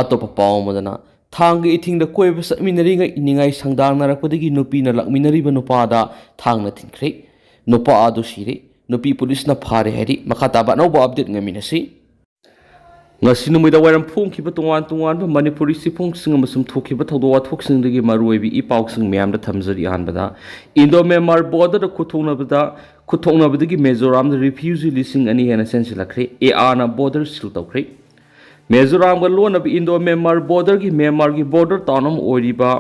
ꯑꯇꯣꯞꯄ ꯄꯥꯎ ꯑꯃꯗꯅ ꯊꯥꯡꯒ ꯏꯊꯤꯡꯗ ꯀꯣꯏꯕ ꯆꯠꯃꯤꯟꯅꯔꯤꯉꯩ ꯏꯅꯤꯡꯉꯥꯏ ꯁꯪꯗꯥꯡꯅꯔꯛꯄꯗꯒꯤ ꯅꯨꯄꯤꯅ ꯂꯥꯛꯃꯤꯟꯅꯔꯤꯕ ꯅꯨꯄꯥꯗ ꯊꯥꯡꯅ ꯊꯤꯟꯈ꯭ꯔꯦ ꯅꯨꯄꯥ ꯑꯗꯨ ꯁꯤꯔꯦ ꯅꯨꯄꯤ ꯄꯨꯂꯤꯁꯅ ꯐꯥꯔꯦ ꯍꯥꯏꯔꯤ ꯃꯈꯥ ꯇꯥꯕ ꯑꯅꯧꯕ ꯑꯞꯗꯦꯠ ꯉꯝꯃꯤꯟꯅꯁꯤ ꯉꯁꯤ ꯅꯨꯃꯤꯗꯥꯡ ꯋꯥꯏꯔꯝ ꯐꯣꯡꯈꯤꯕ ꯇꯣꯉꯥꯟꯕ ꯃꯅꯤꯄꯨꯔꯤ ꯆꯤꯐꯣꯡꯁꯤꯡ ꯑꯃꯁꯨꯡ ꯊꯣꯛꯈꯤꯕ ꯊꯧꯗꯣꯛ ꯋꯥꯊꯣꯛꯁꯤꯡꯗꯒꯤ ꯃꯔꯨꯑꯣꯏꯕ ꯏ ꯄꯥꯎꯁꯤꯡ ꯃꯌꯥꯝꯗ ꯊꯝꯖꯔꯤ ꯑꯍꯥꯟꯕꯗ ꯏꯟꯗꯣ ꯃ꯭ꯌꯥꯟꯃꯥꯔ ꯕꯣꯔꯗꯔꯗ ꯈꯨꯠꯊꯣꯛꯅꯕꯗꯒꯤ ꯃꯤꯖꯣꯔꯥꯝꯗ ꯔꯤꯐ꯭ꯌꯨꯖꯤ 2,000 ꯍꯦꯟꯅ ꯆꯦꯟꯁꯤꯜꯂꯛꯈ꯭ꯔꯦ ꯑꯦꯑꯥꯔꯅ ꯕꯣꯔꯗꯔ ꯁꯤꯜ ꯇꯧꯈ꯭ꯔꯦ ꯃꯤꯖꯣꯔꯥꯝꯒ ꯂꯣꯟꯅꯕ ꯏꯟꯗꯣ ꯃ꯭ꯌꯥꯟꯃꯥꯔ ꯕꯣꯔꯗꯔꯒꯤ ꯃ꯭ꯌꯥꯟꯃꯥꯔꯒꯤ ꯕꯣꯔꯗꯔ ꯇꯥꯎꯟ ꯑꯃ ꯑꯣꯏꯔꯤꯕ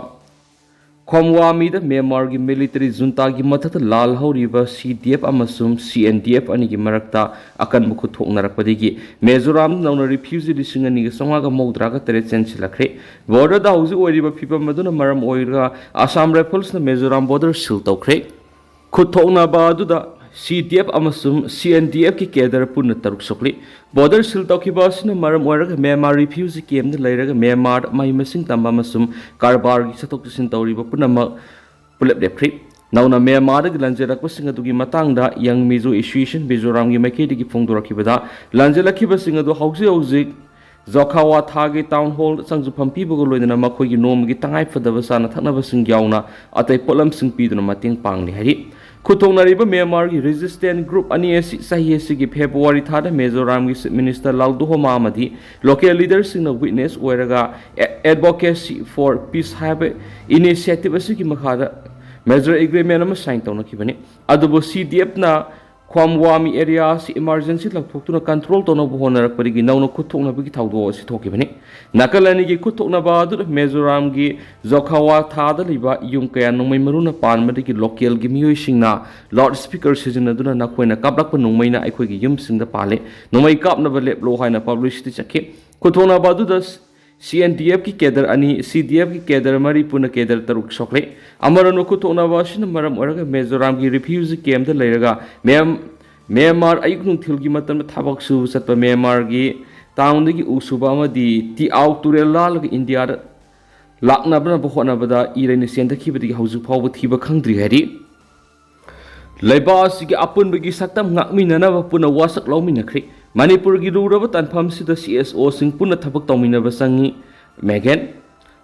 ꯈꯣꯝꯋꯥꯃꯤꯗ ꯃ꯭ꯌꯥꯟꯃꯥꯔꯒꯤ ꯃꯤꯂꯤꯇꯔꯤ ꯖꯨꯟꯇꯥꯒꯤ ꯃꯊꯛꯇ ꯂꯥꯜꯍꯧꯔꯤꯕ CDF ꯑꯃꯁꯨꯡ CNDF ꯑꯅꯤꯒꯤ ꯃꯔꯛꯇ ꯑꯀꯟꯕ ꯈꯨꯠꯊꯣꯛꯅꯔꯛꯄꯗꯒꯤ ꯃꯤꯖꯣꯔꯥꯝꯗ ꯅꯧꯅ ꯔꯤꯐ꯭ꯌꯨꯖꯤ 2,998 ꯆꯦꯟꯁꯤꯜꯂꯛꯈ꯭ꯔꯦ ꯕꯣꯔꯗꯔꯗ ꯍꯧꯖꯤꯛ ꯑꯣꯏꯔꯤꯕ ꯐꯤꯚꯝ ꯑꯗꯨꯅ ꯃꯔꯝ ꯑꯣꯏꯔꯒ ꯑꯁꯥꯝ ꯔꯥꯏꯐꯜꯁꯅ ꯃꯤꯖꯣꯔꯥꯝ ꯕꯣꯔꯗꯔ ꯁꯤꯜ ꯇꯧꯈ꯭ꯔꯦ ꯈꯨꯠꯊꯣꯛꯅꯕ ꯑꯗꯨꯗ CDF ꯑꯃꯁꯨꯡ CNDFꯀꯤ ꯀꯦꯗꯔ ꯄꯨꯟꯅ 6 ꯁꯣꯛꯂꯤ ꯕꯣꯔꯗꯔ ꯁꯤꯜ ꯇꯧꯈꯤꯕ ꯑꯁꯤꯅ ꯃꯔꯝ ꯑꯣꯏꯔꯒ ꯃ꯭ꯌꯥꯟꯃꯥꯔ ꯔꯤꯐ꯭ꯌꯨꯖꯤ ꯀꯦꯝꯞꯇ ꯂꯩꯔꯒ ꯃ꯭ꯌꯥꯟꯃꯥꯔꯗ ꯃꯍꯩ ꯃꯁꯤꯡ ꯇꯝꯕ ꯑꯃꯁꯨꯡ ꯀꯔꯕꯥꯔꯒꯤ ꯆꯠꯊꯣꯛ ꯆꯠꯁꯤꯟ ꯇꯧꯔꯤꯕ ꯄꯨꯝꯅꯃꯛ ꯄꯨꯂꯞ ꯂꯦꯞꯈ꯭ꯔꯦ ꯅꯧꯅ ꯃ꯭ꯌꯥꯟꯃꯥꯔꯗꯒꯤ ꯂꯥꯟꯖꯦꯜꯂꯛꯄꯁꯤꯡ ꯑꯗꯨꯒꯤ ꯃꯇꯥꯡꯗ ꯌꯪ ꯃꯤꯖꯣ ꯏꯁꯨꯌꯦꯁꯟ ꯃꯤꯖꯣꯔꯥꯝꯒꯤ ꯃꯥꯏꯀꯩꯗꯒꯤ ꯐꯣꯡꯗꯣꯔꯛꯈꯤꯕꯗ ꯂꯥꯟꯖꯦꯜꯂꯛꯈꯤꯕꯁꯤꯡ ꯑꯗꯨ ꯍꯧꯖꯤꯛ ꯖꯣꯈꯥꯋꯥ ꯊꯥꯒꯤ ꯇꯥꯎꯟ ꯍꯣꯜꯗ ꯆꯪꯖꯐꯝ ꯄꯤꯕꯒ ꯂꯣꯏꯅꯅ ꯃꯈꯣꯏꯒꯤ ꯅꯣꯡꯃꯒꯤ ꯇꯉꯥꯏꯐꯗꯕ ꯆꯥꯅ ꯊꯛꯅꯕꯁꯤꯡ ꯌꯥꯎꯅ ꯑꯇꯩ ꯄꯣꯠꯂꯝꯁꯤꯡ ꯄꯤꯗꯨꯅ ꯃꯇꯦꯡ ꯄꯥꯡꯂꯤ ꯍꯥꯏꯔꯤ ꯈꯨꯠꯊꯣꯛꯅꯔꯤꯕ ꯃ꯭ꯌꯥꯟꯃꯥꯔꯒꯤ ꯔꯦꯖꯤꯁꯇꯦꯟ ꯒ꯭ꯔꯨꯞ ꯑꯅꯤ ꯑꯁꯤ ꯆꯍꯤ ꯑꯁꯤꯒꯤ ꯐꯦꯕ꯭ꯔꯨꯋꯥꯔꯤ ꯊꯥꯗ ꯃꯤꯖꯣꯔꯥꯝꯒꯤ ꯆꯤꯐ ꯃꯤꯅꯤꯁꯇꯔ ꯂꯥꯜꯗꯣꯍꯣꯃꯥ ꯑꯃꯗꯤ ꯂꯣꯀꯦꯜ ꯂꯤꯗꯔꯁꯤꯡꯅ ꯋꯤꯠꯅꯦꯁ ꯑꯣꯏꯔꯒ ꯑꯦꯗꯚꯣꯀꯦꯁꯤ ꯐꯣꯔ ꯄꯤꯁ ꯍꯥꯏꯕ ꯏꯅꯤꯁꯤꯌꯦꯇꯤꯚ ꯑꯁꯤꯒꯤ ꯃꯈꯥꯗ ꯃꯦꯖꯔ ꯑꯦꯒ꯭ꯔꯤꯃꯦꯟ ꯑꯃ ꯁꯥꯏꯟ ꯇꯧꯅꯈꯤꯕꯅꯤ ꯑꯗꯨꯕꯨ CDFꯅ ꯈ꯭ꯋꯥꯝꯋꯥꯃꯤ ꯑꯦꯔꯤꯌꯥ ꯑꯁꯤ ꯏꯃꯥꯔꯖꯦꯟꯁꯤ ꯂꯧꯊꯣꯛꯇꯨꯅ ꯀꯟꯇ꯭ꯔꯣꯜ ꯇꯧꯅꯕ ꯍꯣꯠꯅꯔꯛꯄꯗꯒꯤ ꯅꯧꯅ ꯈꯨꯠꯊꯣꯛꯅꯕꯒꯤ ꯊꯧꯗꯣꯛ ꯑꯁꯤ ꯊꯣꯛꯈꯤꯕꯅꯤ ꯅꯥꯀꯜ ꯑꯅꯤꯒꯤ ꯈꯨꯠꯊꯣꯛꯅꯕ ꯑꯗꯨꯅ ꯃꯤꯖꯣꯔꯥꯝꯒꯤ ꯖꯣꯈꯥꯋꯥ ꯊꯥꯗ ꯂꯩꯕ ꯌꯨꯝ ꯀꯌꯥ ꯅꯣꯡꯃꯩ ꯃꯔꯨꯅ ꯄꯥꯟꯕꯗꯒꯤ ꯂꯣꯀꯦꯜꯒꯤ ꯃꯤꯑꯣꯏꯁꯤꯡꯅ ꯂꯥꯎꯗ ꯁ꯭ꯄꯤꯀꯔ ꯁꯤꯖꯤꯟꯅꯗꯨꯅ ꯅꯈꯣꯏꯅ ꯀꯥꯞꯂꯛꯄ ꯅꯣꯡꯃꯩꯅ ꯑꯩꯈꯣꯏꯒꯤ ꯌꯨꯝꯁꯤꯡꯗ ꯄꯥꯜꯂꯦ ꯅꯣꯡꯃꯩ ꯀꯥꯞꯅꯕ ꯂꯦꯞꯂꯣ ꯍꯥꯏꯅ ꯄꯕ꯭ꯂꯤꯁꯤꯇꯤ ꯆꯠꯈꯤ ꯈꯨꯠꯊꯣꯛꯅꯕ ꯑꯗꯨꯗ CNDFꯀꯤ ꯀꯦꯗꯔ 2 CDFꯀꯤ ꯀꯦꯗꯔ 3 ꯄꯨꯟꯅ ꯀꯦꯗꯔ 6 ꯁꯣꯛꯂꯦ ꯑꯃꯔꯣꯝꯗ ꯈꯨꯠꯊꯣꯛꯅꯕ ꯑꯁꯤꯅ ꯃꯔꯝ ꯑꯣꯏꯔꯒ ꯃꯤꯖꯣꯔꯥꯝꯒꯤ ꯔꯤꯐ꯭ꯌꯨꯖꯤ ꯀꯦꯝꯞꯇ ꯂꯩꯔꯒ ꯃ꯭ꯌꯥꯟꯃꯥꯔ ꯑꯌꯨꯛ ꯅꯨꯡꯊꯤꯜꯒꯤ ꯃꯇꯝꯗ ꯊꯕꯛ ꯁꯨꯕ ꯆꯠꯄ ꯃ꯭ꯌꯥꯟꯃꯥꯔꯒꯤ ꯇꯥꯎꯟꯗꯒꯤ ꯎ ꯁꯨꯕ ꯑꯃꯗꯤ ꯇꯤꯑꯥꯎ ꯇꯨꯔꯦꯜ ꯂꯥꯜꯂꯒ ꯏꯟꯗꯤꯌꯥꯗ ꯂꯥꯛꯅꯕ ꯍꯣꯠꯅꯕꯗ ꯏꯔꯩꯅ ꯆꯦꯟꯊꯈꯤꯕꯗꯒꯤ ꯍꯧꯖꯤꯛ ꯐꯥꯎꯕ ꯊꯤꯕ ꯈꯪꯗ꯭ꯔꯤ ꯍꯥꯏꯔꯤ ꯂꯩꯕꯥꯛ ꯑꯁꯤꯒꯤ ꯑꯄꯨꯟꯕꯒꯤ ꯁꯛꯇꯝ ꯉꯥꯛꯃꯤꯟꯅꯅꯕ ꯄꯨꯟꯅ ꯋꯥꯁꯛ ꯂꯧꯃꯤꯟꯅꯈ꯭ꯔꯦ ꯃꯅꯤꯄꯨꯔꯒꯤ ꯂꯨꯔꯕ ꯇꯥꯟꯐꯝꯁꯤꯗ CSOꯁꯤꯡ ꯄꯨꯟꯅ ꯊꯕꯛ ꯇꯧꯃꯤꯟꯅꯕ ꯆꯪꯉꯤ ꯃꯦꯒꯦꯟ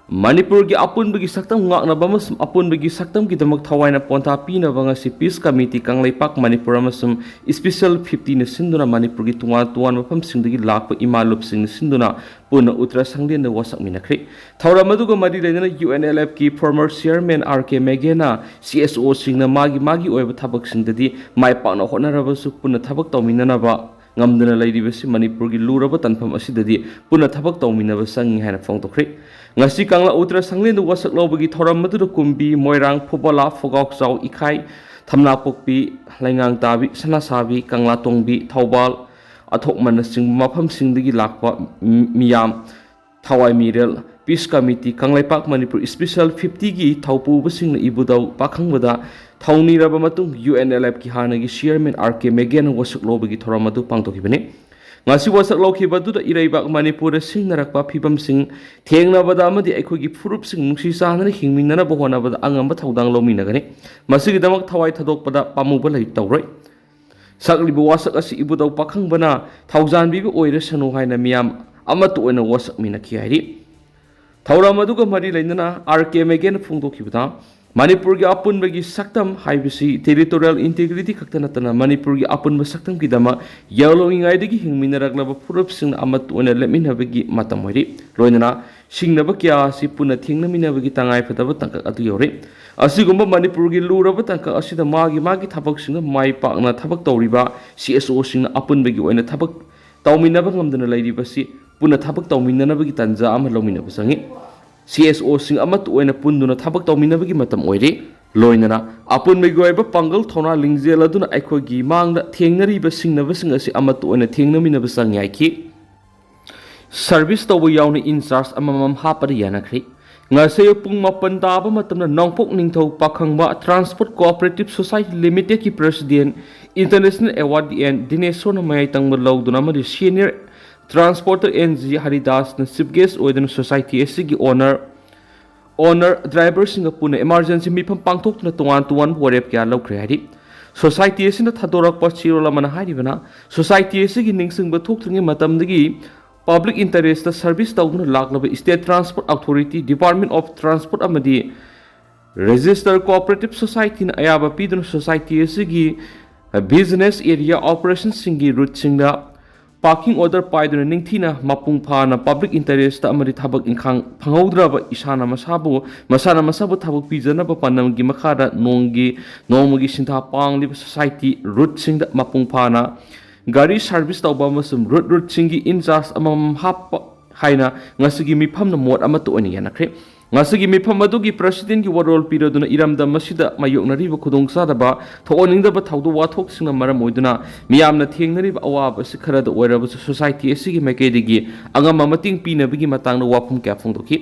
ꯃꯅꯤꯄꯨꯔꯒꯤ ꯑꯄꯨꯟꯕꯒꯤ ꯁꯛꯇꯝ ꯉꯥꯛꯅꯕ ꯑꯃꯁꯨꯡ ꯑꯄꯨꯟꯕꯒꯤ ꯁꯛꯇꯝꯒꯤꯗꯃꯛ ꯊꯋꯥꯏꯅ ꯄꯣꯟꯊꯥ ꯄꯤꯅꯕ ꯉꯁꯤ ꯄꯤꯁ ꯀꯃꯤꯇꯤ ꯀꯪꯂꯩꯄꯥꯛ ꯃꯅꯤꯄꯨꯔ ꯑꯃꯁꯨꯡ ꯁ꯭ꯄꯤꯁꯦꯜ 50ꯅ ꯁꯤꯟꯗꯨꯅ ꯃꯅꯤꯄꯨꯔꯒꯤ ꯇꯣꯉꯥꯟ ꯃꯐꯝꯁꯤꯡꯗꯒꯤ ꯂꯥꯛꯄ ꯏꯃꯥꯂꯨꯞꯁꯤꯡꯅ ꯁꯤꯟꯗꯨꯅ ꯄꯨꯟꯅ ꯎꯠꯇ꯭ꯔ ꯁꯪꯂꯦꯟꯗ ꯋꯥꯁꯛꯃꯤꯟꯅꯈ꯭ꯔꯦ ꯊꯧꯔꯝ ꯑꯗꯨꯒ ꯃꯔꯤ ꯂꯩꯅꯅ UNLFꯀꯤ ꯐꯣꯔꯃꯔ ꯆꯤꯌꯔꯃꯦꯟ RK ꯃꯦꯒꯦꯅ CSOꯁꯤꯡꯅ ꯃꯥꯒꯤ ꯑꯣꯏꯕ ꯊꯕꯛꯁꯤꯡꯗꯗꯤ ꯃꯥꯏ ꯄꯥꯛꯅ ꯍꯣꯠꯅꯔꯕꯁꯨ ꯄꯨꯟꯅ ꯊꯕꯛ ꯇꯧꯃꯤꯟꯅꯅꯕ ꯉꯝꯗꯅ ꯂꯩꯔꯤꯕꯁꯤ ꯃꯅꯤꯄꯨꯔꯒꯤ ꯂꯨꯔꯕ ꯇꯥꯟꯐꯝ ꯑꯁꯤꯗꯗꯤ ꯄꯨꯟꯅ ꯊꯕꯛ ꯇꯧꯃꯤꯟꯅꯕ ꯆꯪꯉꯤ ꯍꯥꯏꯅ ꯐꯣꯡꯗꯣꯛꯈ꯭ꯔꯦ ꯉꯁꯤ ꯀꯪꯂꯥ ꯎꯇ꯭ꯔ ꯁꯪꯂꯦꯟꯗ ꯋꯥꯁꯛ ꯂꯧꯕꯒꯤ ꯊꯧꯔꯝ ꯑꯗꯨꯗ ꯀꯨꯝꯕꯤ ꯃꯣꯏꯔꯥꯡ ꯐꯨꯕꯂꯥ ꯐꯣꯒꯥꯎꯆꯥꯎ ꯏꯈꯥꯏ ꯊꯝꯅꯥꯄꯣꯛꯄꯤ ꯂꯩꯉꯥꯡꯇꯥꯕꯤ ꯁꯅꯥꯁꯥꯕꯤ ꯀꯪꯂꯥꯇꯣꯡꯕꯤ ꯊꯧꯕꯥꯜ ꯑꯊꯣꯛꯃꯟꯅꯆꯤꯡꯕ ꯃꯐꯝꯁꯤꯡꯗꯒꯤ ꯂꯥꯛꯄ ꯃꯤꯌꯥꯝ ꯊꯋꯥꯏ ꯃꯤꯔꯦꯜ peace committee Kangleipak Manipur special 50ꯒꯤ ꯊꯧꯄꯨꯕꯁꯤꯡꯅ ꯏꯕꯨꯙꯧ ꯄꯥꯈꯪꯕꯗ ꯊꯧꯅꯤꯔꯕ ꯃꯇꯨꯡ UNLFꯀꯤ ꯍꯥꯟꯅꯒꯤ ꯆꯤꯌꯔꯃꯦꯟ RK ꯃꯦꯒꯦꯅ ꯋꯥꯁꯛ ꯂꯧꯕꯒꯤ ꯊꯧꯔꯝ ꯑꯗꯨ ꯄꯥꯡꯊꯣꯛꯈꯤꯕꯅꯤ ꯉꯁꯤ ꯋꯥꯁꯛ ꯂꯧꯈꯤꯕꯗꯨꯗ ꯏꯔꯩꯕꯥꯛ ꯃꯅꯤꯄꯨꯔꯗ ꯁꯤꯡꯅꯔꯛꯄ ꯐꯤꯕꯝꯁꯤꯡ ꯊꯦꯡꯅꯕꯗ ꯑꯃꯗꯤ ꯑꯩꯈꯣꯏꯒꯤ ꯐꯨꯔꯨꯞꯁꯤꯡ ꯅꯨꯡꯁꯤ ꯆꯥꯟꯅꯅ ꯍꯤꯡꯃꯤꯟꯅꯅꯕ ꯍꯣꯠꯅꯕꯗ ꯑꯉꯝꯕ ꯊꯧꯗꯥꯡ ꯂꯧꯃꯤꯟꯅꯒꯅꯤ ꯃꯁꯤꯒꯤꯗꯃꯛ ꯊꯋꯥꯏ ꯊꯥꯗꯣꯛꯄꯗ ꯄꯥꯝꯃꯨꯕ ꯇꯧꯔꯣꯏ ꯁꯛꯂꯤꯕ ꯋꯥꯁꯛ ꯑꯁꯤ ꯏꯕꯨꯙꯧ ꯄꯥꯈꯪꯕꯅ ꯊꯧꯖꯥꯟꯕꯤꯕ ꯑꯣꯏꯔꯁꯅꯨ ꯍꯥꯏꯅ ꯃꯤꯌꯥꯝ ꯑꯃꯠꯇ ꯑꯣꯏꯅ ꯋꯥꯁꯛꯃꯤꯟꯅꯈꯤ ꯍꯥꯏꯔꯤ ꯊꯧꯔꯝ ꯑꯗꯨꯒ ꯃꯔꯤ ꯂꯩꯅꯅ RK ꯃꯦꯒꯦꯅ ꯐꯣꯡꯗꯣꯛꯈꯤꯕꯗ ꯃꯅꯤꯄꯨꯔꯒꯤ ꯑꯄꯨꯟꯕꯒꯤ ꯁꯛꯇꯝ ꯍꯥꯏꯕꯁꯤ ꯇꯦꯔꯤꯇꯣꯔꯤꯌꯦꯜ ꯏꯟꯇꯤꯒ꯭ꯔꯤꯇꯤ ꯈꯛꯇ ꯅꯠꯇꯅ ꯃꯅꯤꯄꯨꯔꯒꯤ ꯑꯄꯨꯟꯕ ꯁꯛꯇꯝꯒꯤꯗꯃꯛ ꯌꯥꯎꯂꯣꯏꯉꯥꯏꯗꯒꯤ ꯍꯤꯡꯃꯤꯟꯅꯔꯛꯂꯕ ꯐꯨꯔꯨꯞꯁꯤꯡꯅ ꯑꯃꯠꯇ ꯑꯣꯏꯅ ꯂꯦꯞꯃꯤꯟꯅꯕꯒꯤ ꯃꯇꯝ ꯑꯣꯏꯔꯤ ꯂꯣꯏꯅꯅ ꯁꯤꯡꯅꯕ ꯀꯌꯥ ꯑꯁꯤ ꯄꯨꯟꯅ ꯊꯦꯡꯅꯃꯤꯟꯅꯕꯒꯤ ꯇꯉꯥꯏꯐꯗꯕ ꯇꯥꯡꯀꯛ ꯑꯗꯨ ꯌꯧꯔꯤ ꯑꯁꯤꯒꯨꯝꯕ ꯃꯅꯤꯄꯨꯔꯒꯤ ꯂꯨꯔꯕ ꯇꯥꯡꯀꯛ ꯑꯁꯤꯗ ꯃꯥꯒꯤ ꯊꯕꯛꯁꯤꯡꯗ ꯃꯥꯏ ꯄꯥꯛꯅ ꯊꯕꯛ ꯇꯧꯔꯤꯕ CSOꯁꯤꯡꯅ ꯑꯄꯨꯟꯕꯒꯤ ꯑꯣꯏꯅ ꯊꯕꯛ ꯇꯧꯃꯤꯟꯅꯕ ꯉꯝꯗꯅ ꯂꯩꯔꯤꯕꯁꯤ ꯄꯨꯟꯅ ಥꯕꯛ ꯇꯧꯃꯤꯟꯅꯅꯕꯒꯤ ꯇꯥꯟꯖꯥ ꯑꯃ ꯂꯧꯃꯤꯟꯅꯕ ꯆꯪꯉꯤ CSOꯁꯤꯡ ꯑꯃꯠꯇ ꯑꯣꯏꯅ ꯄꯨꯟꯗꯨꯅ ಥꯕꯛ ꯇꯧꯃꯤꯟꯅꯕꯒꯤ ꯃꯇꯝ ꯑꯣꯏꯔꯤ ꯂꯣꯏꯅꯅ ꯑꯄꯨꯟꯕꯒꯤ ꯑꯣꯏꯕ ꯄꯥꯡꯒꯜ ꯊꯧꯅꯥ ꯂꯤꯡꯖꯦꯜ ꯑꯗꯨꯅ ꯑꯩꯈꯣꯏꯒꯤ ꯃꯥꯡꯗ ꯊꯦꯡꯅꯔꯤꯕ ꯁꯤꯡꯅꯕꯁꯤꯡ ꯑꯁꯤ ꯑꯃꯠꯇ ꯑꯣꯏꯅ ꯊꯦꯡꯅꯃꯤꯟꯅꯕ ꯆꯪꯉꯤ ꯍꯥꯏꯈꯤ ꯁꯔꯚꯤꯁ ꯇꯧꯕ ꯌꯥꯎꯅ ꯏꯟꯆꯥꯔꯖ ꯑꯃꯃꯝ ꯍꯥꯞꯄꯗ ꯌꯥꯅꯈ꯭ꯔꯦ ꯉꯁꯤ ꯄꯨꯡ 9 ꯇꯥꯕ ꯃꯇꯝꯗ ꯅꯣꯡꯄꯣꯛ ꯅꯤꯡꯊꯧ ꯄꯥꯈꯪꯕ ꯇ꯭ꯔꯥꯟꯁꯄꯣꯔꯠ ꯀꯣꯑꯣꯄꯔꯦꯇꯤꯞ ꯁꯣꯁꯥꯏꯇꯤ ꯂꯤꯃꯤꯇꯦꯗꯀꯤ ꯄ꯭ꯔꯦꯁꯤꯗꯦꯟꯠ ꯏꯟꯇꯔꯅꯦꯁꯅꯦꯜ ꯑꯦꯋꯥꯔꯗ ꯑꯦꯟ ꯗꯤꯅꯦꯁꯣꯔꯅ ꯃꯌꯥꯏ ꯇꯪꯕ ꯂꯧꯗꯨꯅ ꯑꯃꯗꯤ ꯁꯤꯅꯤꯌꯔ ꯇ꯭ꯔꯥꯟꯁꯄꯣर्टर NG हरिदासना चीफ गेस्ट ओइदन सोसाइटी एसिगी ओनर ड्राइवर पुनः इमरजेंसी मिफम पांथोक्तुना तोंगान वरेप क्या लौख्रे हारि सोसाइटी एसिना थादोरकपा चिरोल अमना हारिबना सोसाइटी एसिगी निंगसिंगबा थोक्त्रिङै मतमदगी public interest the service tawna laklaba state transport authority department of transport amadi register cooperative society na ayaba piduna society asigi business area operations singi route singda parking order paiduna ningthina mapung phana public interest amadi thabak inkhang phangaudraba isana masabu thabak pijana ba panamgi makhada nongmagi sintha pangli society route singda mapung phana gari service tawba masum route singi in charge amam hap haina ngasigi mifamna mot amato ani yanakre ngasigi mifam adugi president gi warol piraduna iramda masida mayoknariba khudongsadaba thooningdaba thawdu wathok singna maram oiduna miyamna thengnariba awaba sikharada oiraba society asigi makedigi angama mating pinabigi matangna wafum kya phongdoki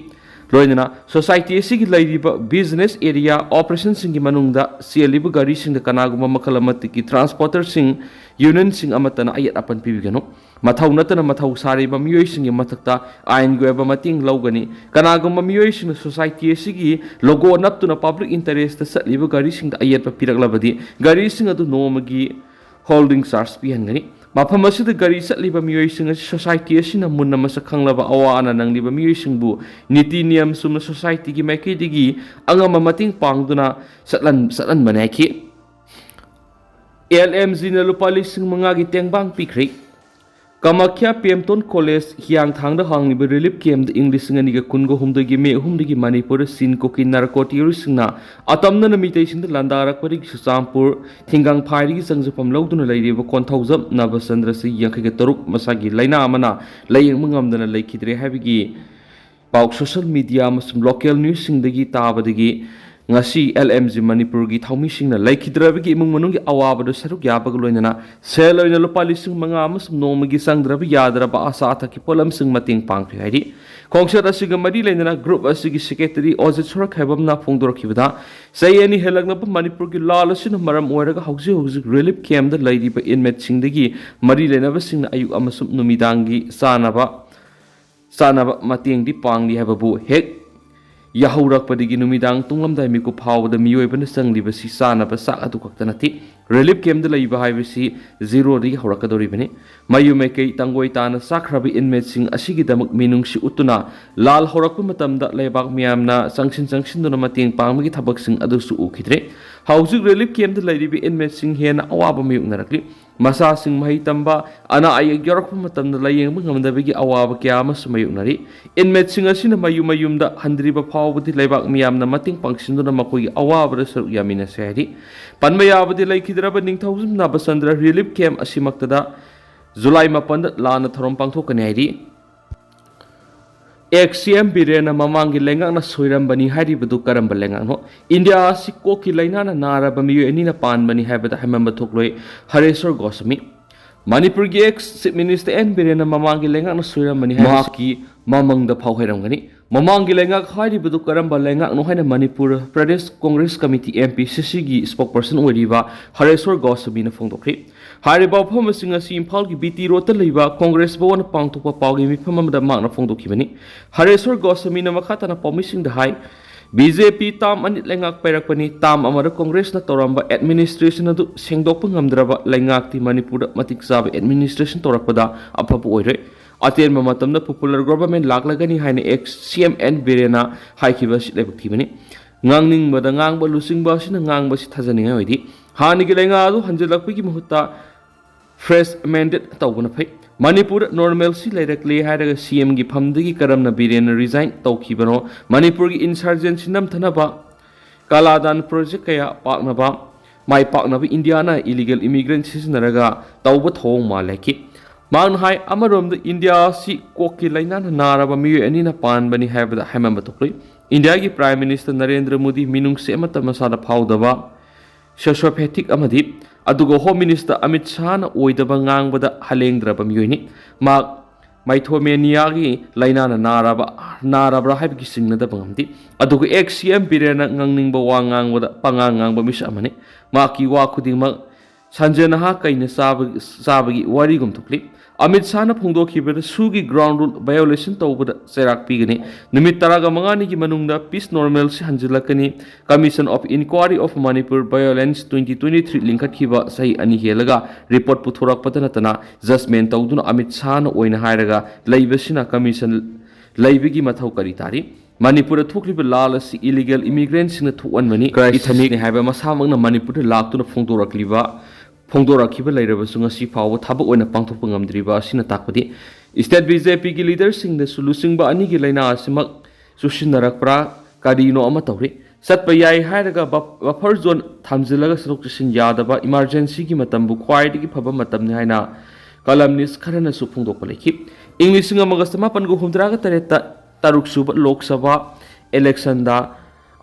loinana society asigi lairiba business area operation singi manungda seliba gari singda kanaguma makalamatiki transporter sing union sing amatana ayat apan pibigano mathau natana mathau sariba miyoi singi mathakta ain goeba mating lawgani kanaguma miyoi sing society asigi logo naptuna public interest satliba gari singda ayat pa piraklabadi gari sing adu nomagi holding charge pihangani mafam asida gari satliba miyoi sing society asina munna masa khanglaba awana nangliba miyoi singbu niti niyam sumna society gi maikidigi angama mating pangduna satlan manaki LMZ na lupa lising mga gitengbang pikri Kamakya Pemton College hiyang thangda hangiba relief camp the English ngani kungo humdagi me humdagi Manipur sin koki narcotic singna atamna namitay sing landarak parig Sampur thingang phairi gi sangjapam lawduna lairiba konthawjam Nabasandra si yakhiga taruk masagi laina amana layeng mangamdana laikhidre habigi pauk social media amasum local news singdagi tabadagi ngasi LMZ Manipur gi thaumi singna laikhidrabigi imung manung gi awabadu saruk yabag loinana seloina lupa lising mga amasum nomagi sangdrabi yadraba asa athaki polam sing mating pangri hairi kongsat asiga mari leinana group asigi secretary Ojit Sorak habamna phongdorakhibada sayani helagna Manipur gi lal asina maram oiraga hauji relief camp da lairiba inmate singdagi mari leinaba singna ayuk amasum numidangi sanaba mating di pangli hababu hek Yahurak padigi numidang tunglamdai miku phawda miyoibana sangliba si sanaba sak atu kaktanati relief camp da laiba haibasi zero ri horakadoribani mayumekei tangoi tana sakhrabi inmate sing asigi damak minungsi utuna lal horakpa matamda leibak miyamna sangsin duna mating pangmagi thabak sing adusu ukhidre hausik relief camp da laibi inmate sing hena awaba miyuknarakli masa sing mahi tamba ana ayag yorakpa matamda layeng mangamdabigi awaba kya amasu mayuknari inmate sing asina mayumda handriba phawbudi leibak miyamna mating pangsinduna makogi awaba saruk yamina sehri panmayabadi laikhidraba ningthawjum Nabasandra relief camp asimaktada July 4 lana thorom pangthokani hairi XCM birena mamangi lengak na soirambani hari badu karamba lengak no India si koki laina na naraba miyo enina panbani habada hamamba thokloi Hareswar Goswami Manipur gi ex minister en birena mamangi lengak na soirambani maki mamangda phawhairamgani mamangi lengak hari badu karamba lengak no haina Manipur Pradesh Congress Committee MP CC gi spokesperson oiriba Hareswar Goswami na phongdokri hariba phom sing asi imphal gi BT road ta leiba Congress bawon pangthokpa pawgi mifam amada makna phongdokhibani Hareswar Goswami na makhata na promising the high BJP tam anit lengak pairakpani tam amara Congress na toramba administration adu sengdokpa ngamdraba lengak ti Manipur matik sabe administration torakpada aphapu oire aten mamatamna popular government laklagani haina ex CMN birena haikiba silebak thibani ngangning bada ngangba lusingba sina ngangba si thajaninga oidi hanigi lenga adu hanjelakpigi muhutta fresh amended tawbuna phai Manipur normalcy lairakle hairaga CM gi phamdagi karamna birena resign tawkhibano Manipur gi insurgency namthanaba kaladan project kaya paknaba mai paknaba India na illegal immigrant sisinaraga tawba thong malaki mang hai amarom the India si koki laina naraba miyo anina panbani habada hamamba tokli India gi Prime Minister Narendra Modi minung se amata masada phawdaba sociopathic amadi adugo Home Minister Amit Shah na oidaba ngangbada halengdraba miyoini mak maithomenia gi laina narabra habgi singnada bangamdi adugo XCM birena ngangningba wa ngangbada pangangbangba mis amane maki wa khudingma sanjana ha kaina sabagi wari gum thukli Amit Shahna Phongdokkhibada sugi ground rule violation tawbada chairak pigani numit taraga mangani gi manungda peace normalcy hanjilakani Commission of Inquiry of Manipur Violence 2023 linkhatkiba sahi ani helaga report puthorakpada natana judgment tawduna Amit Shahna oina hairaga leibasina commission leibigi mathau kari tari Manipur thukliba lal asi illegal immigrants sina thuanmani ithani haiba masamangna Manipur laktuna phongdorakliba Phongdorakhiba leirabasung asi fawa thabak oina pangthokpa ngamdriba asina takpadi state BJP gi leaders sing the solution ba ani gi laina asimak susinarakpra kadino ama tawri satpa yai hairaga buffer zone thamjilaga solution yadaba emergency gi matambu khwai gi phaba matamni haina columnist kharana su phongdokpa lekhi english nga magasta mapan gu humdra ga tareta taruk suba lok sabha election da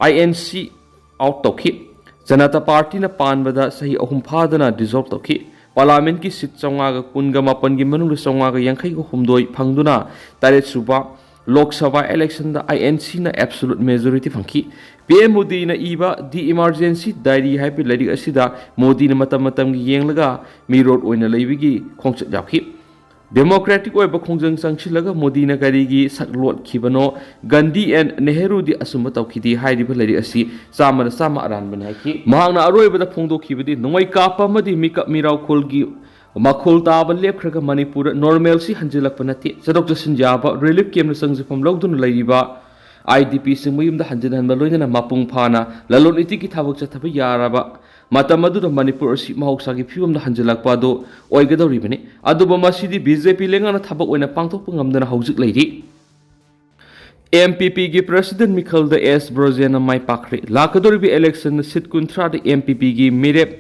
INC out tokhi Janata Party na panbada sahi ahum phadana dissolve tokhi parliament ki seat chonga kunga mapan gi manung chonga ga yankhai ko humdoi phangduna taret suba lok sabha election da INC na absolute majority phangki PM Modi na iba the emergency diary happy lady asida Modi na matam gi yenglaga mi road oina leibigi khongchat japki Democratic oiba khongjang changchilaga Modi na karigi saklot khibano Gandhi and Nehru di asuma tawkhidi hairiba lari asi sama aran banai ki mahangna aroiba da phongdo khibadi nongmai kapa madi mikap mirau kholgi makhol taba lepkhraga Manipur normal si hanjilak panati sadok jasin jaba relief camp na sangjifam logdun lariba IDP singmuyum da hanjin hanba loina mapung phana lalon iti ki thabak chathaba yaraba Matamadu da Manipur si mahauksagi phibam da hanjilakpa do oigadoribani aduba masidi BJP lengana thabak oina pangthokpa ngamdana haujik leiri MPP gi president Mikhal da S Brozena mai pakre lakadoribi election sit kuntra da MPP gi mirep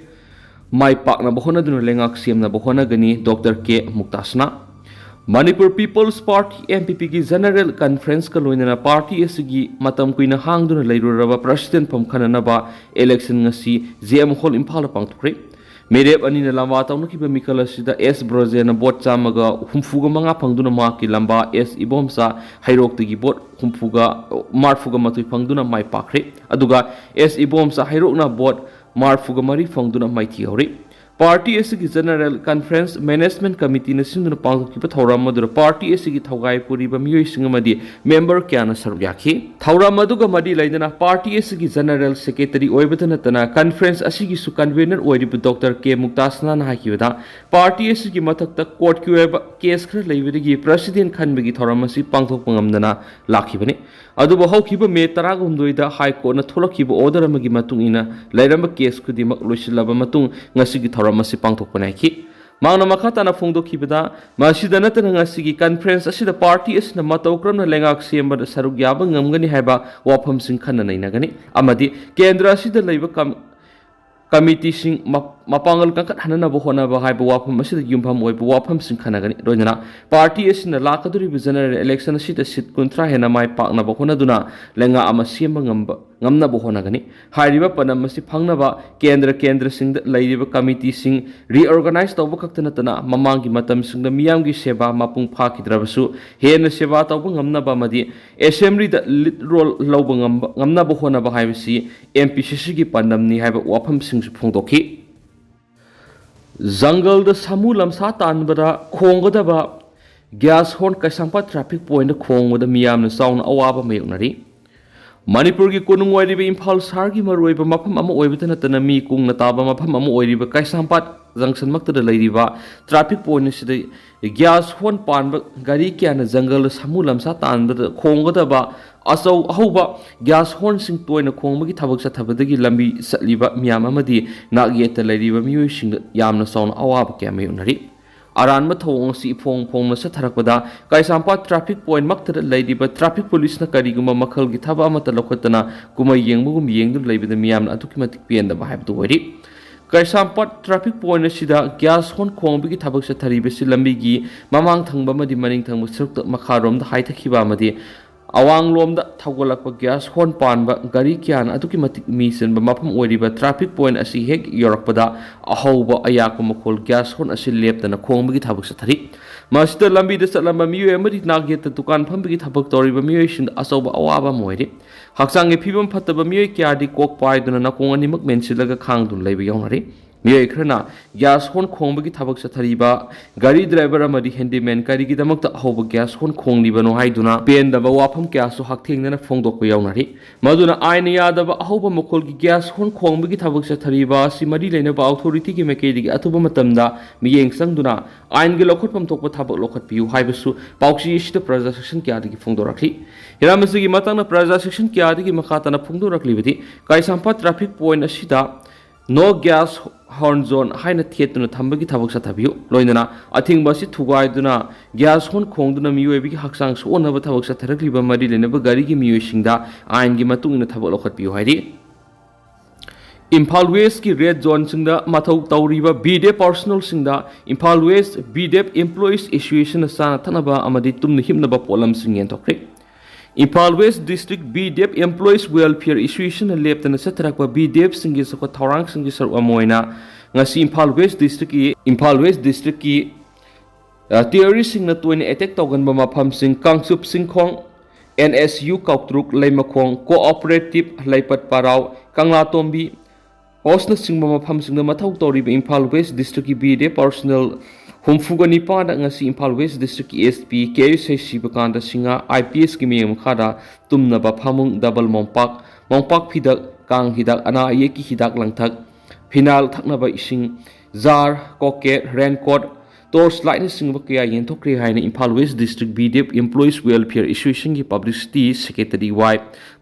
mai pakna bohona dun lengak siamna bohona gani Dr K Muktasna Manipur People's Party MPP ki General Conference ka loinana party asigi matam kuina hangduna leiruraba president pamkhana ba election ngasi JM Hall Imphala pangthukre merep ani na lamba tawna kiba Mikhal asida S Brozena bot chamaga humfuga manga phangduna ma ki lamba S Ibomsa hairok tigi bot humfuga marfuga matui phangduna mai pakre aduga S Ibomsa hairokna bot marfuga mari phangduna mai thiori Party asigi General Conference Management Committee na sinduna pangkipa thauram madura party asigi thaugai puriba miyoi singamadi member kyana sargyakhi thauram aduga madi laidana party asigi General Secretary oibadana tana conference asigi su convener oiribu Dr K Muktasna na hakibada party asigi mathakta court ki oiba case khra leibadagi president khanbagi thauram asi pangthok pangamdana lakhibani aduba haukiba me taraga humdoida high court na tholakhiba order amagi matung ina lairamba case khudimak loisilaba matung ngasigi Masi pangthok panaiki mangna makhata na phongdokhibada masida natana ngasigi conference asida party asina matawkram na lengak semba saruk yaba ngamgani haiba wafam sing khanna nainagani amadi kendra asida leiba committee sing mapangal kangkat hanana bohona ba haiba wafam asida yumpham oiba wafam sing khanagani roinana party asina lakaduri general election asida sit kuntra hena mai pakna bohona duna lenga ama semba ngamna bohona gani hairiba panam masi phangna ba kendra sing leiriba committee sing reorganize tawba kaktana tana mamangi matam sing da miyamgi seba mapung phakidrabasu hena seba tawba ngamna ba madi assembly da lead role lawba ngamna bohona ba haibisi MPCC gi pandamni haiba wafam sing su phongdokhi jungle da samu lamsa tanbada khongodaba gas horn kaisangpa traffic point da khongmoda miyamna sauna awaba mayoknari Manipur ki konung oiriba Imphal Sar ki maruiba mafam ama oibata natana mi kungna taba mafam ama oiriba Kaisampat junction maktada leiriba traffic point sida gas horn panba gari kyana jungle samu lamsa tanbada khongodaba asau ahuba gas horn sing toina khongmagi thabak sathabadagi lambi satliba miyam amadi nagyeta leiriba miyoi sing yamna sauna awaba kya mayonari Aran mathong si phong sa tharakpada Kaisampat traffic point maktada leidiba traffic police na kariguma makhal gi thaba amata lokhatana kumai yengmugum yengdum leibida miyamna atukimatik pienda ba haibdu wari Kaisampat traffic point asida gas hon khongbi gi thabak sa thariba si lambi gi mamang thangba madi maning thangba srukta makharom da haithakhiba madi awang lomda thawgalakpa gas horn panba gari kyan atuki matik misenba mafam oiriba traffic point asi hek yorakpada ahauba ayakpa makhol gas horn asi leptana khongbagi thabak sathari masida lambi da salamba miyo amari nagyeta dukan phambagi thabak toriba miyo shin asauba awaba moiri haksangi phibam phataba miyo kyadi kok paiduna nakong animak mensilaga khangdun leiba yawnari मियोय खरना gas horn खोंबगी थबक चथरीबा गाड़ी driver अमदी handyman करिगिदमक्ता अहोब gas horn खोंलीबनो हाइदुना पेंदबा वाफम क्यासु हकथेंगना फोंदोकपा यावनारि मदुना आइन यादबा अहोब मखोलगी ग्यास होन खोंबगी थबक चथरीबा सिमरी लेनबा अथॉरिटी की मेकेदिगी अथुबा मतमदा मियेंग संगदुना आइन गे लखटपम थोकपा थबक लखटपियु हाइबसु पाउची इसिदा प्रजा सेक्शन क्यादगी फोंदोरखली हिरामसिगी मतंगना प्रजा सेक्शन क्यादगी मखातना फोंदोरखलिबदि काइसांपा ट्रैफिक पॉइंट असिदा नो गैस हॉर्न जोन हाइन थेतुना थंबगी थबक चथबियु लोइनना अथिंगबा सि थुगाइदुना गैस होन खोंदुना मियोयबिगी हक्सांग सोनबा थबक चथरक्लिबा मरि लेनबा गारिगी मियोयसिंगदा आइनगी मतुंगना थबक लखटपियु हाइदि इम्फाल वेस्ट की रेड जोन सिंगदा मथौ तौरीबा बीडेप पर्सनल सिंगदा Imphal west BDF employees association साना थनबा अमदि तुमन हिमनबा पोलम सिंग येंथोख्रे Imphal west district BDF employees welfare association लेप्तना चथरकबा बीडेप सिंगी सको थौरांग सिंगी सर अमोइना ngasi इम्फाल वेस्ट डिस्ट्रिक्ट की टेररिस्ट सिंगना तोइन अटैक तौगनबा मफम सिंग कांगसुप सिंखोंग NSU काउट्रुक लैमखोंग cooperative लैपत पाराव Kanglatongbi होस्टना सिंगबा मफम सिंगना मथौ तौरीबा Imphal west district की बीडे पर्सनल हुमफुगनी पादा ngasi इम्फाल वेस्ट डिस्ट्रिक्ट की SP केयुसे सिबकांदा सिंगा IPS की मेम खादा तुमनबा फामुंग डबल मोंपाक फिदक कांग हिदाक अना ये की हिदाक लंगथक फिनाल थकनबा इसिंग जार कोकेट रेनकोट टॉर्च लाइट सिंगबा कया येंथोक्रे हाइना Imphal west district BDF employees welfare association की पब्लिसिटी सेक्रेटरी वाई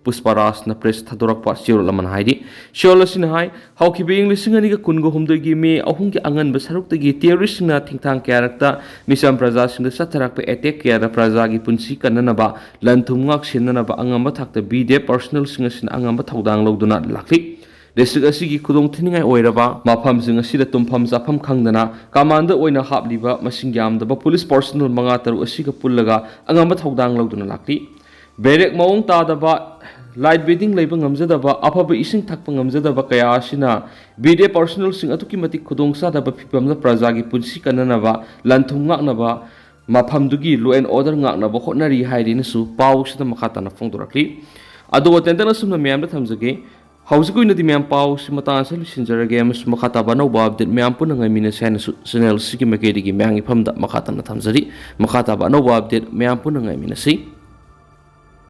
पुष्पराज न प्रेस थदोरकपा सिरोलमन हाइदि सिरोलसिन हाइ हौखिबेंग लिसिंग अनिगा कुनगो हुमदगी मे अहुम की अंगन बसरुक्तगी टेररिस्ट सिंगना थिंगथांग क्यारक्ता मिसम प्रजा सिंग सथरकपा अटैक क्यारा प्रजा की पुंसी कन्ननबा लंथुमंगक सिननबा अंगम थाक्ता बीडीएफ पर्सनल सिंग सिन अंगम थौदांग लौदुना लाखलि डिस्ट्रिक्ट असिगी खुदोंग थिनिंगाई ओइरबा मफम सिंग असिदा तुमफम जाफम खंगदना कमांडर ओइना हापलिबा मसिंग यामदबा पुलिस पर्सनल मंगा तरु असिगा पुल्लगा अंगम थौदांग लौदुना लाखलि बेरेक मौंग तादबा लाइट बेडिंग लेबा ngamjadaba afaba ising thakpa ngamjadaba kaya asina bide personnel सिंग अतुकी मति खुदोंग सादबा फिपमदा प्रजा की पुंसी कन्ननबा लंथुम ngaknaba मफमदुगी law and order ngaknaba hotnari haidinsu पाउसदा मखातना फोंदोरखलि अदो टेंटना सुमना म्यामदा थमजगे हौजकुइनदि म्याम पाउस मतांसल सिंजरगे अमस मखाताबा नौबा अपडेट म्याम पुना ngamiना साइन चैनल सिगी मकेदिगी म्यांगी फमदा मखातना थमजरी मखाताबा नौबा अपडेट म्याम पुना ngamiना सि